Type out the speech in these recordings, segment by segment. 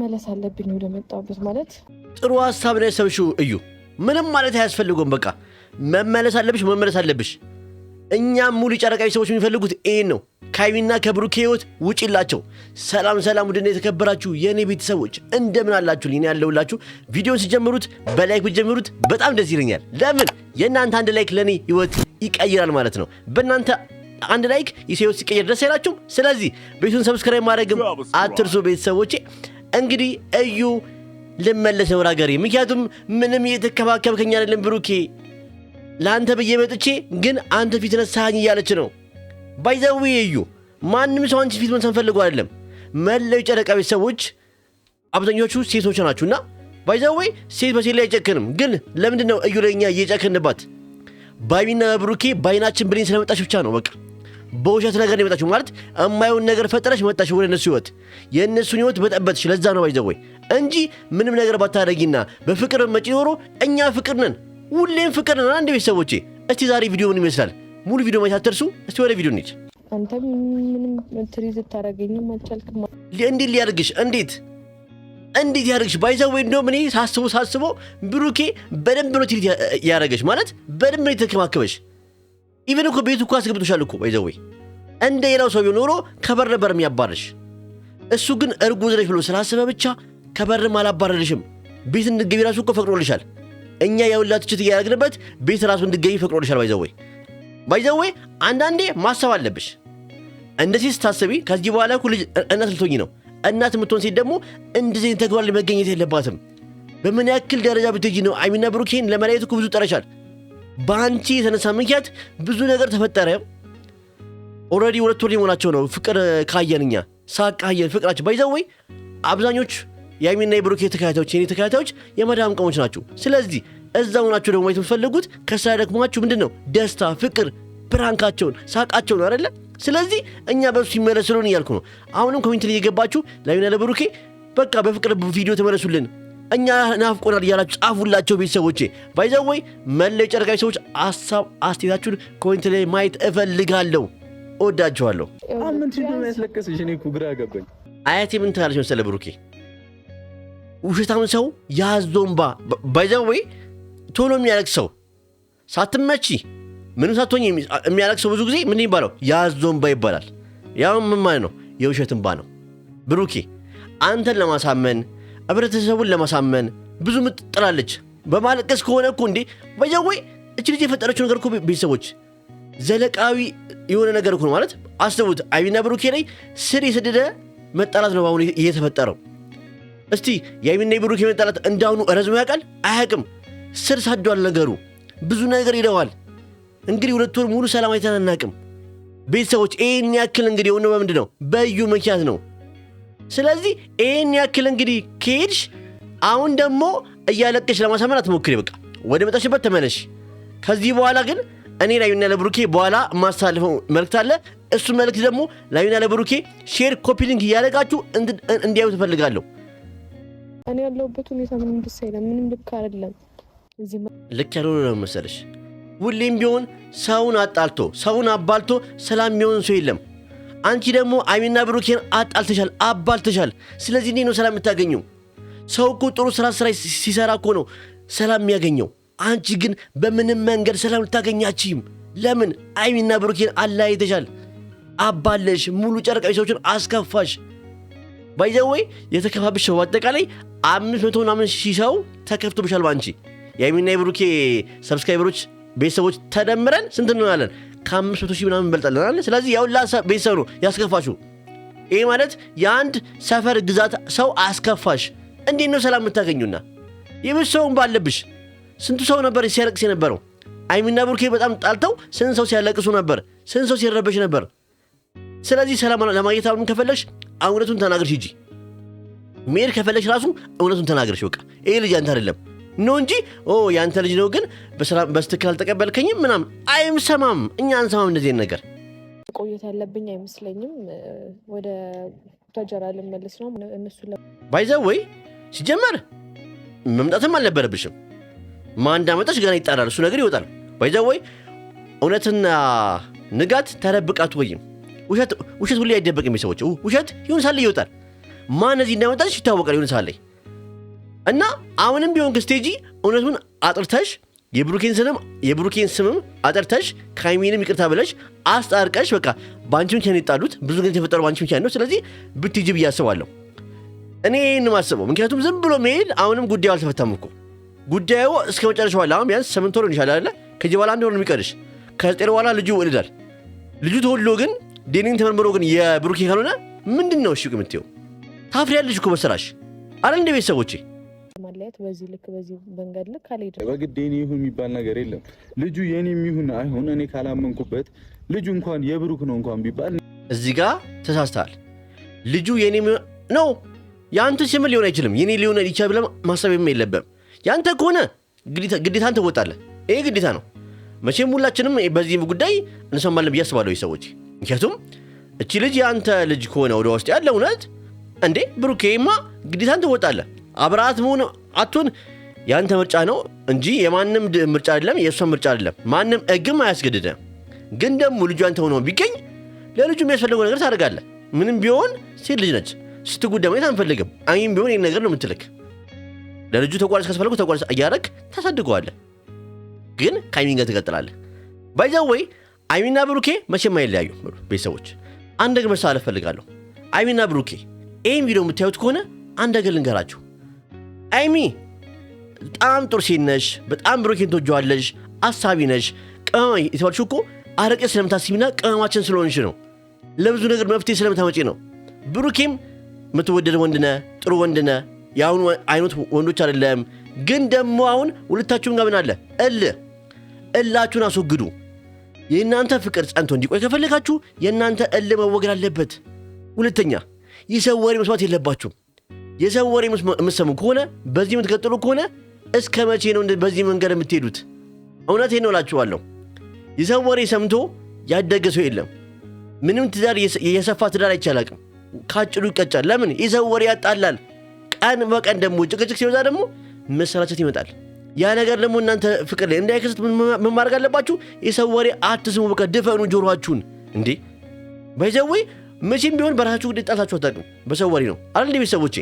መመለስ አለብኝ ወደ መጣሁበት ማለት ጥሩ ሐሳብ ነው ያሰብሽው እዩ ምንም ማለት አያስፈልገውም በቃ መመለስ አለብሽ እኛም ሙሉ ጨረቃ ሰዎች የሚፈልጉት ይሄን ነው ካይሚና ከብሩኬ ህይወት ውጪላቸው ሰላም ውድና የተከበራችሁ የኔ ቤተሰቦች እንደምን አላችሁ ልኝ ያለውላችሁ ቪዲዮውን ሲጀምሩት በላይክ ብትጀምሩት በጣም ደስ ይለኛል ለምን የእናንተ አንድ ላይክ ለኔ ህይወት ይቀይራል ማለት ነው በእናንተ አንድ ላይክ ይሄው ሲቀየር ደስ ይላችሁ ስለዚህ ቤቱን ሰብስክራይብ ማድረግም አትርሱ ቤተሰቦቼ እንግዲህ እዩ ልመለስ ነው ራገሬ ምክንያቱም ምንም እየተከባከብከኝ አይደለም ብሩኬ ላንተ በየመጥቼ ግን አንተ ፊት ነሳኝ ያለች ነው ባይዘው እዩ ማንንም ሰው አንቺ ፊት መንሰን ፈልጎ አይደለም መለው ጨረቃ ቤተሰቦች አብዛኞቹ ሴቶች ናችሁና ባይዘው ሴት በሴት ላይ አይጨክንም ግን ለምንድነው እዩ ለኛ እየጨከንባት ባይሚና ብሩኬ ባይናችን ብሪን ስለመጣች ብቻ ነው በቃ በውሸት ነገር ነው የመጣችው ማለት እማይውን ነገር ፈጠረሽ መጣሽ ወደ እነሱ ህይወት የእነሱን ህይወት በጠበጥሽ ለዛ ነው ባይዘው እንጂ ምንም ነገር ባታረጊና በፍቅር መጪ ኖሮ እኛ ፍቅር ነን ሁሌም ፍቅር ነን አንድ ቤተሰቦቼ እስቲ ዛሬ ቪዲዮ ምን ይመስላል ሙሉ ቪዲዮ ማየት አትርሱ እስቲ ወደ ቪዲዮ እንሂድ አንተ ምንም ትሪዝ ታረጋግኝም አልቻልክም እንዴት ያርግሽ ባይዘው እንደው ምን ሳስቦ ብሩኬ በደንብ ነው ትሪት ያረጋግሽ ማለት በደንብ ነው የተከማከበሽ ኢቭን እኮ ቤቱ እኮ አስገብቶሻል እኮ ባይዘው እንደ ሌላው ሰው ቢኖር ከበር ነበር የሚያባርሽ እሱ ግን እርጉዝ ነሽ ብሎ ስላሰበ ብቻ ከበርም አላባረርሽም ቤት እንድትገቢ ራሱ እኮ ፈቅዶልሻል እኛ ያውላችሁ ትችት ያረግንበት ቤት ራሱ እንድትገቢ ፈቅዶልሻል ባይዘው አንዳንዴ ማሰብ አለብሽ እንደዚህ ስታስቢ ከዚህ በኋላ እኮ ልጅ እናት ልትሆኚ ነው እናት የምትሆን ሴት ደግሞ እንደዚህ ተግባር ላይ መገኘት የለባትም በምን ያክል ደረጃ ብትጂ ነው አይሚና ብሩኬን ለመለየት እኮ ብዙ ጠረሻል ባንቺ የተነሳ ምክንያት ብዙ ነገር ተፈጠረ ኦሬዲ ሁለት ወር ሊሞናቸው ነው ፍቅር ካየንኛ ሳቃየን ፍቅራቸው ባይዘው አብዛኞች የአይሚና የብሩኬ ተከታታዮች የኔ ተከታታዮች የመዳም ቀሞች ናቸው ስለዚህ እዛው ናቸው ደግሞ የምትፈልጉት ከስራ ደክሟችሁ ምንድነው ደስታ ፍቅር ፕራንካቸውን ሳቃቸውን አይደለ ስለዚህ እኛ በሱ ይመለስሉን ይያልኩ ነው አሁንም ኮሜንት ላይ የገባችሁ ለአይሚና ለብሩኬ በቃ በፍቅር ቪዲዮ ተመለሱልን እኛ ናፍቆናል ያላችሁ ጻፉላቸው ቤተሰቦቼ ባይዘው መለይ ጨረቃይ ሰዎች ሐሳብ አስተያየታችሁን ኮሜንት ላይ ማየት እፈልጋለሁ እወዳችኋለሁ አምን ሲሉ ያስለቀስሽ እኔ እኮ ግራ ገባኝ አያቴ ምን ታላለች መሰለ ብሩኬ ውሸታም ሰው ያዞምባ ባይዘው ቶሎ የሚያለቅስ ሰው ሳትመጪ ምንም ሳትሆኝ የሚያለቅስ ሰው ብዙ ጊዜ ምን ይባላል ያዞምባ ይባላል ያው ምን ማለት ነው የውሸት እንባ ነው ብሩኬ አንተን ለማሳመን ህብረተሰቡን ለማሳመን ብዙ ምጥጥራለች በማለቀስ ከሆነ እኮ እንዴ ባይዘው እቺ ልጅ የፈጠረችው ነገር እኮ ቤተሰቦች ዘለቃዊ የሆነ ነገር እኮ ማለት አስተውት አይሚና ብሩኬ ላይ ስር የሰደደ መጣላት ነው አሁን እየተፈጠረው እስቲ የአይሚና ብሩኬ መጣላት እንዳሁኑ ረዝሞ ያውቃል አያውቅም ስር ሰዷል ነገሩ ብዙ ነገር ይደዋል እንግዲህ ሁለት ወር ሙሉ ሰላም አይተናናቅም ቤተሰቦች ይሄን ያክል እንግዲህ የሆነው በምንድነው በዩ ምክንያት ነው ስለዚህ ይሄን ያክል እንግዲህ ከሄድሽ አሁን ደግሞ እያለቀሽ ለማሳመን አትሞክሪ በቃ ወደ መጣሽበት ተመለሽ ከዚህ በኋላ ግን እኔ ላይና ለብሩኬ በኋላ ማስተላለፈው መልእክት አለ እሱ መልእክት ደግሞ ላይና ለብሩኬ ሼር ኮፒ ሊንክ ያደርጋችሁ እንዲያዩ ተፈልጋለሁ እኔ ያለሁበት ሁኔታ ምንም ደስ አይልም ምንም ልክ አይደለም እዚህ ልክ ያልሆነ ነው መሰለሽ ሁሌም ቢሆን ሰውን አጣልቶ ሰውን አባልቶ ሰላም የሚሆን ሰው የለም አንቺ ደግሞ አይሚና ብሩኬን አባልተሻል ስለዚህ እንዴት ነው ሰላም የምታገኘው ሰው እኮ ጥሩ ስራ ሲሰራ እኮ ነው ሰላም የሚያገኘው አንቺ ግን በምንም መንገድ ሰላም ልታገኛችም ለምን አይሚና ብሩኬን አላይተሻል አባለሽ ሙሉ ጨረቃዊ ሰዎችን አስከፋሽ ባይዘው የተከፋብሽ ሰው አጠቃላይ 500 ምናምን ሺህ ሰው ተከፍቶብሻል ባንቺ የአይሚና የብሩኬ ሰብስክራይበሮች ቤተሰቦች ተደምረን ስንት ነው ያለን ከ500 ሺህ ምናምን እንበልጣለን አይደል ስለዚህ ያው ቤተሰብ ነው ያስከፋሽው ይሄ ማለት የአንድ ሰፈር ግዛት ሰው አስከፋሽ እንዴት ነው ሰላም የምታገኙና የብሰውን ባለብሽ ስንቱ ሰው ነበር ሲያለቅስ የነበረው አይሚና ብሩኬ በጣም ጣልተው ስንት ሰው ሲያለቅሱ ነበር ስንት ሰው ሲረበሽ ነበር ስለዚህ ሰላም ለማግኘት አሁን ከፈለሽ እውነቱን ተናገርሽ እንጂ ሜር ከፈለሽ ራሱ እውነቱን ተናገርሽ በቃ ይሄ ልጅ አንተ አይደለም ነው እንጂ ያንተ ልጅ ነው ግን በስተክል ተቀበልከኝም ምናም አይምሰማም እኛ አንሰማም እንደዚህ ነገር ቆየት ያለብኝ አይመስለኝም ወደ ተጀራ ልመለስ ነው እነሱ ባይዘው ሲጀመር መምጣትም አልነበረብሽም ማን እንዳመጣሽ ገና ይጣራል እሱ ነገር ይወጣል ባይዘው እውነትና ንጋት ተረብቃት ወይም ውሸት ሁሉ አይደበቅም ሰዎች ውሸት ይሁን ሳለ ይወጣል ማን እዚህ እንዳመጣች ይታወቃል የሆነ ሰዓት ላይ እና አሁንም ቢሆን ከስቴጂ እውነቱን አጥርተሽ የብሩኬን ስምም አጥርተሽ ከሀይሚንም ይቅርታ ብለሽ አስጣርቀሽ በቃ በአንቺ ምክንያት የጣሉት ብዙ ግን የተፈጠረው በአንቺ ምክንያት ነው። ስለዚህ ብትሄጂ ብዬ አስባለሁ። እኔ ይህን ማስበው ምክንያቱም ዝም ብሎ መሄድ አሁንም ጉዳዩ አልተፈታም እኮ ጉዳዩ እስከ መጨረሻው አለ። አሁን ቢያንስ 8 ወር ይሻላል አይደለ? ከዚህ በኋላ 1 ወር ነው የሚቀርሽ። ከ9 በኋላ ልጁ ይወልዳል። ልጁ ተወልዶ ግን ዴኒን ተመርምሮ ግን የብሩኬ ካልሆነ ምንድን ነው እሺ የምትይው? ታፍሪያለሽ እኮ በስራሽ አይደል? እንደ ቤተሰቦቼ ማለያት በዚህ ልክ በዚህ መንገድ ልክ አልሄድም። በግድ የኔ ይሁን የሚባል ነገር የለም። ልጁ የኔም ይሁን አይሁን እኔ ካላመንኩበት ልጁ እንኳን የብሩክ ነው እንኳን ቢባል እዚህ ጋር ተሳስተሃል። ልጁ የኔም ነው ያንተ ስም ሊሆን አይችልም። የኔ ሊሆን ይችላል ብለህ ማሰብ የለብህም። ያንተ ከሆነ ግዴታን ትወጣለህ። ይሄ ግዴታ ነው። መቼም ሁላችንም በዚህ ጉዳይ እንሰማለን ብዬ አስባለሁ ሰዎች። ምክንያቱም እቺ ልጅ ያንተ ልጅ ከሆነ ወደ ውስጥ ያለ እውነት እንዴ ብሩኬማ ግዴታን ትወጣለህ። አብራት መሆን አቱን ያንተ ምርጫ ነው እንጂ የማንም ምርጫ አይደለም፣ የእሷ ምርጫ አይደለም። ማንም እግም አያስገድድም። ግን ደግሞ ልጁ ያንተ ሆኖ ቢገኝ ለልጁ የሚያስፈልገው ነገር ታደርጋለህ። ምንም ቢሆን ሴት ልጅ ነች። ስትጎዳ ማየት አንፈልግም። አይም ቢሆን ይሄን ነገር ነው የምትልክ። ለልጁ ተቋርጥ ካስፈልገው ተቋርጥ እያደረግ ታሳድገዋለህ። ግን ከአይሚን ጋር ትቀጥላለህ። ባይዛው ወይ አይሚና ብሩኬ መቼም አይለያዩ። ቤተሰቦች አንድ ነገር መሳለፍ ፈልጋለሁ። አይሚና ብሩኬ ይህን ቪዲዮ የምታዩት ከሆነ አንድ ነገር ልንገራችሁ። አይሚ በጣም ጥሩ ሴት ነሽ። በጣም ብሩኬን ትወጂዋለሽ። አሳቢ ነሽ። ቅመማ የተባልሽው እኮ አረቄ ስለምታስቢና ቅመማችን ስለሆንሽ ነው። ለብዙ ነገር መፍትሄ ስለምታመጪ ነው። ብሩኬም የምትወደድ ወንድነ፣ ጥሩ ወንድነ። የአሁኑ አይነት ወንዶች አይደለም። ግን ደግሞ አሁን ሁለታችሁም ጋር ምን አለ? እላችሁን አስወግዱ። የእናንተ ፍቅር ጸንቶ እንዲቆይ ከፈለጋችሁ የእናንተ መወገድ አለበት። ሁለተኛ የሰው ወሬ መስማት የለባችሁም። የሰው ወሬ የምትሰሙ ከሆነ በዚህ የምትቀጥሉ ከሆነ እስከ መቼ ነው በዚህ መንገድ የምትሄዱት? እውነቴን ነው እላችኋለሁ። የሰው ወሬ ሰምቶ ያደገ ሰው የለም። ምንም ትዳር የሰፋ ትዳር አይቻላቅም። ካጭዱ ይቀጫል። ለምን? የሰው ወሬ ያጣላል። ቀን በቀን ደግሞ ጭቅጭቅ ሲበዛ ደግሞ መሰላቸት ይመጣል። ያ ነገር ደግሞ እናንተ ፍቅር ላይ እንዳይከሰት ምን ማድረግ አለባችሁ? የሰው ወሬ አትስሙ። በቃ ድፈኑ ጆሮአችሁን። እንዴ ባይዘዌ መቼም ቢሆን በራሳችሁ ግዴ ጣልታችሁ አታውቅም። በሰው ወሬ ነው አይደል ቤተሰቦቼ?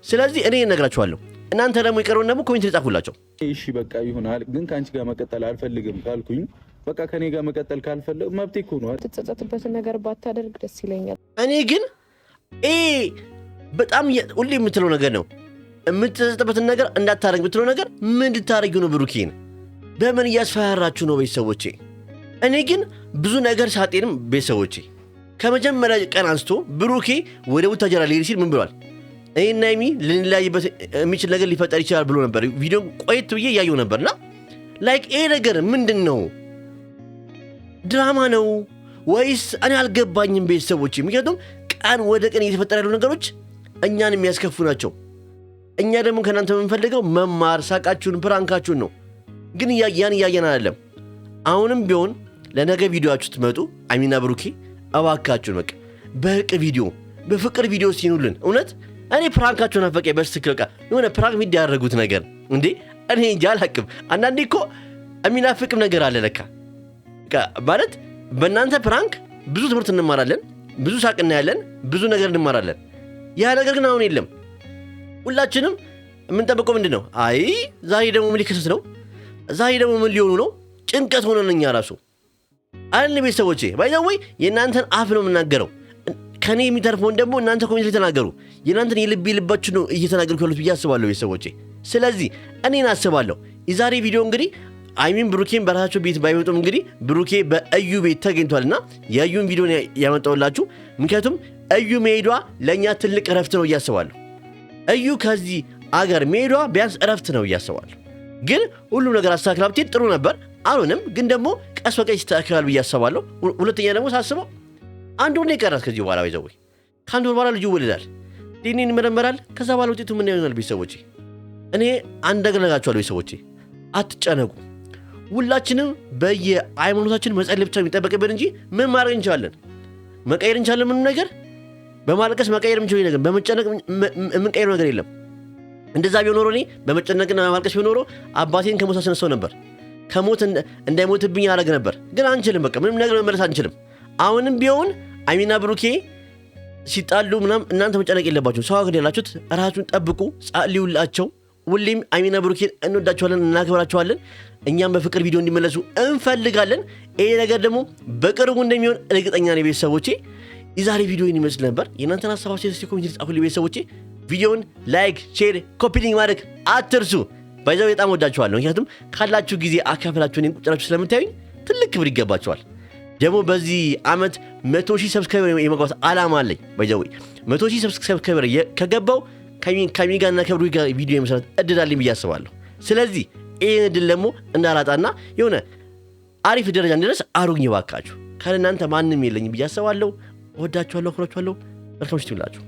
ስለዚህ እኔ እነግራችኋለሁ። እናንተ ደግሞ የቀረውን ደግሞ ኮሜንት ጻፉላቸው። እሺ በቃ ይሆናል። ግን ከአንቺ ጋር መቀጠል አልፈልግም ካልኩኝ በቃ ከኔ ጋር መቀጠል ካልፈለግ መብቴ እኮ ነው። ትጸጸትበትን ነገር ባታደርግ ደስ ይለኛል። እኔ ግን በጣም ሁሌ የምትለው ነገር ነው። የምትጸጸትበትን ነገር እንዳታረግ የምትለው ነገር ምን ልታረጊው ነው? ብሩኬን በምን እያስፈራራችሁ ነው ቤተሰቦቼ? እኔ ግን ብዙ ነገር ሳጤንም ቤተሰቦቼ ከመጀመሪያ ቀን አንስቶ ብሩኬ ወደ ቡታጀራ ሊሄድ ሲል ምን ብሏል? እኔና ሀይሚ ልንለያይበት የሚችል ነገር ሊፈጠር ይችላል ብሎ ነበር። ቪዲዮ ቆየት ብዬ እያየው ነበርና ላይክ ይሄ ነገር ምንድን ነው? ድራማ ነው ወይስ? እኔ አልገባኝም ቤተሰቦቼ። ምክንያቱም ቀን ወደ ቀን እየተፈጠረ ያሉ ነገሮች እኛን የሚያስከፉ ናቸው። እኛ ደግሞ ከእናንተ የምንፈልገው መማር፣ ሳቃችሁን፣ ፕራንካችሁን ነው። ግን ያን እያየን አይደለም። አሁንም ቢሆን ለነገ ቪዲዮአችሁ ትመጡ ሀይሚና ብሩኬ እባካችሁን በቃ በእርቅ ቪዲዮ፣ በፍቅር ቪዲዮ ሲኑልን። እውነት እኔ ፕራንካችሁን አፈቀ በስትክል በቃ የሆነ ፕራንክ የሚያደርጉት ነገር እንዴ እኔ እንጃ አላቅም። አንዳንዴ እኮ የሚናፍቅም ነገር አለ ለካ ማለት በእናንተ ፕራንክ ብዙ ትምህርት እንማራለን፣ ብዙ ሳቅ እናያለን፣ ብዙ ነገር እንማራለን። ያ ነገር ግን አሁን የለም። ሁላችንም የምንጠብቀው ምንድን ነው? አይ ዛሬ ደግሞ ምን ሊከሰት ነው? ዛሬ ደግሞ ምን ሊሆኑ ነው? ጭንቀት ሆነን እኛ ራሱ አይደል ቤተሰቦቼ? ባይዛወይ የእናንተን አፍ ነው የምናገረው። ከኔ የሚተርፈውን ደግሞ እናንተ ኮሜንት ላይ ተናገሩ። የእናንተን ልባችሁ ነው እየተናገርኩ ያሉት ብዬ አስባለሁ ቤተሰቦቼ። ስለዚህ እኔን አስባለሁ። የዛሬ ቪዲዮ እንግዲህ አይሚን ብሩኬን በራሳቸው ቤት ባይመጡም እንግዲህ ብሩኬ በእዩ ቤት ተገኝቷልና የእዩን ቪዲዮ ያመጣውላችሁ። ምክንያቱም እዩ መሄዷ ለእኛ ትልቅ እረፍት ነው እያስባለሁ። እዩ ከዚህ አገር መሄዷ ቢያንስ እረፍት ነው እያስባለሁ። ግን ሁሉም ነገር አስተካክላ ብትሄድ ጥሩ ነበር። አልሆነም፣ ግን ደግሞ ቀስ በቀስ ይስተካከላል ብዬ አስባለሁ። ሁለተኛ ደግሞ ሳስበው አንድ ወር ነው የቀራት ከዚህ በኋላ ባይዘወይ ከአንድ ወር በኋላ ልጁ ይወልዳል፣ ዲኒን ይመረመራል። ከዛ በኋላ ውጤቱ ምን ይሆናል ቤተሰቦቼ? እኔ አንድ ነገር እነግራችኋለሁ ቤተሰቦቼ፣ አትጨነቁ። ሁላችንም በየሃይማኖታችን መጸለይ ብቻ የሚጠበቅብን እንጂ ምን ማድረግ እንችላለን? መቀየር እንችላለን? ምንም ነገር በማለቀስ መቀየር የምንችለው ነገር፣ በመጨነቅ የምንቀይረው ነገር የለም። እንደዛ ቢሆን ኖሮ እኔ በመጨነቅና በማልቀስ ቢሆን ኖሮ አባቴን ከሞት አስነሳው ነበር፣ ከሞት እንዳይሞትብኝ ያደረግ ነበር። ግን አንችልም፣ በቃ ምንም ነገር መመለስ አንችልም። አሁንም ቢሆን አይሚና ብሩኬ ሲጣሉ ምናምን እናንተ መጨነቅ የለባችሁ። ሰው ሀገር ያላችሁት ራሳችሁን ጠብቁ፣ ጸልዩላቸው። ሁሌም ሀይሚና ብሩኬን እንወዳቸዋለን፣ እናከብራቸዋለን። እኛም በፍቅር ቪዲዮ እንዲመለሱ እንፈልጋለን። ይሄ ነገር ደግሞ በቅርቡ እንደሚሆን እርግጠኛ ነኝ። ቤተሰቦቼ የዛሬ ቪዲዮ ይመስል ነበር። የእናንተን ሀሳብ አስተያየት ኮሜንት ጻፉልኝ። ቤተሰቦቼ ቪዲዮውን ላይክ፣ ሼር፣ ኮፒ ሊንክ ማድረግ አትርሱ። ባይዛው በጣም ወዳችኋለሁ። ምክንያቱም ካላችሁ ጊዜ አካፍላችሁ እኔን ቁጭ ብላችሁ ስለምታዩኝ ትልቅ ክብር ይገባችኋል። ደግሞ በዚህ ዓመት 100,000 ሰብስክራይበር የመግባት ዓላማ አለኝ። ባይዛው 100,000 ሰብስክራይበር ከገባው ከሚ ጋርና ከብሩ ጋር ቪዲዮ የመስራት እድል አለኝ ብዬ አስባለሁ። ስለዚህ ይህን እድል ደግሞ እንዳላጣና የሆነ አሪፍ ደረጃ እንድረስ አሩኝ እባካችሁ። ካለ እናንተ ማንም የለኝም ብዬ አስባለሁ። ወዳችኋለሁ፣ አክብራችኋለሁ። መልካም ምሽት ይሁንላችሁ።